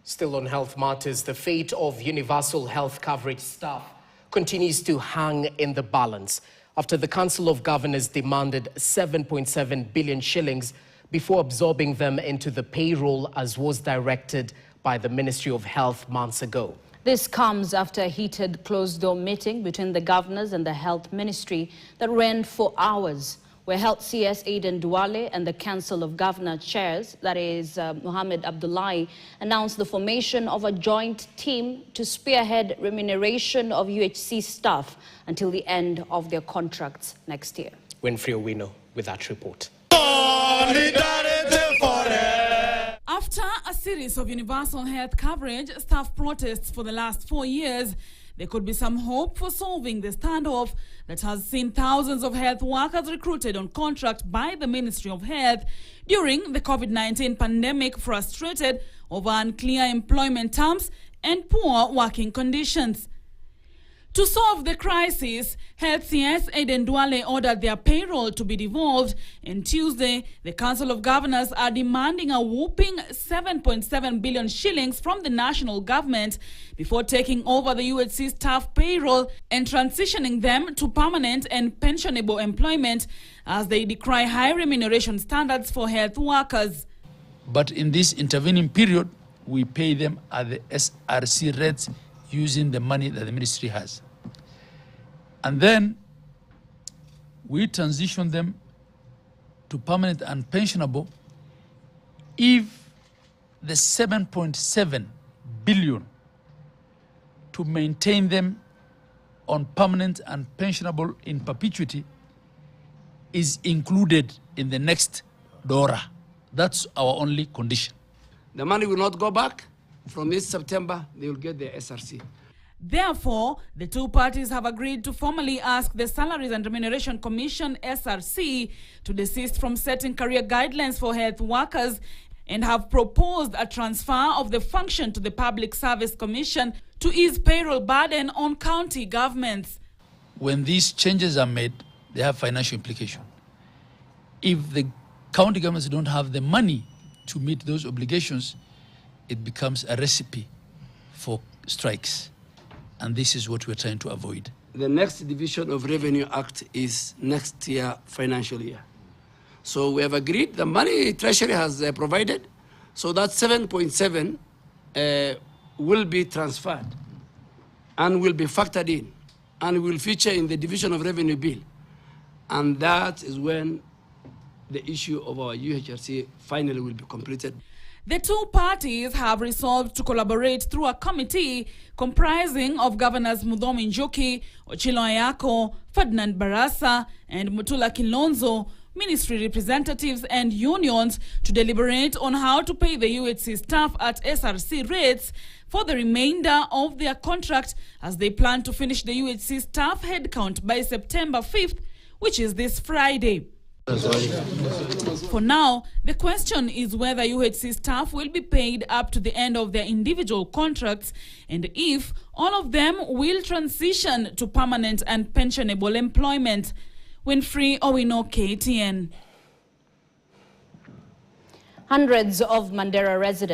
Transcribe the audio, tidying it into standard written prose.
Still on health matters, the fate of universal health coverage staff continues to hang in the balance after the Council of Governors demanded 7.7 billion shillings before absorbing them into the payroll as was directed by the Ministry of Health months ago. This comes after a heated closed-door meeting between the governors and the Health Ministry that ran for hours, where Health CS Aden Duale and the Council of Governor Chairs, that is Mohammed Abdullahi, announced the formation of a joint team to spearhead remuneration of UHC staff until the end of their contracts next year. Winfrey Owino with that report. After a series of universal health coverage staff protests for the last 4 years, there could be some hope for solving the standoff that has seen thousands of health workers recruited on contract by the Ministry of Health during the COVID-19 pandemic, frustrated over unclear employment terms and poor working conditions. To solve the crisis, Health CS Aden Duale ordered their payroll to be devolved, and Tuesday, the Council of Governors are demanding a whopping 7.7 billion shillings from the national government before taking over the UHC staff payroll and transitioning them to permanent and pensionable employment as they decry high remuneration standards for health workers. But in this intervening period, we pay them at the SRC rates using the money that the ministry has. And then we transition them to permanent and pensionable if the 7.7 billion to maintain them on permanent and pensionable in perpetuity is included in the next DORA. That's our only condition. The money will not go back. From this September, they will get the SRC. Therefore, the two parties have agreed to formally ask the Salaries and Remuneration Commission, SRC, to desist from setting career guidelines for health workers and have proposed a transfer of the function to the Public Service Commission to ease payroll burden on county governments. When these changes are made, they have financial implications. If the county governments don't have the money to meet those obligations, it becomes a recipe for strikes. And this is what we're trying to avoid. The next Division of Revenue Act is next year, financial year. So we have agreed, the money Treasury has provided, so that 7.7 will be transferred and will be factored in and will feature in the Division of Revenue Bill. And that is when the issue of our UHC finally will be completed. The two parties have resolved to collaborate through a committee comprising of Governors Muthomi Njuki, Ochilo Ayako, Ferdinand Barasa, and Mutula Kilonzo, ministry representatives and unions to deliberate on how to pay the UHC staff at SRC rates for the remainder of their contract as they plan to finish the UHC staff headcount by September 5th, which is this Friday. For now, the question is whether UHC staff will be paid up to the end of their individual contracts and if all of them will transition to permanent and pensionable employment. Winfrey Owino, KTN. Hundreds of Mandera residents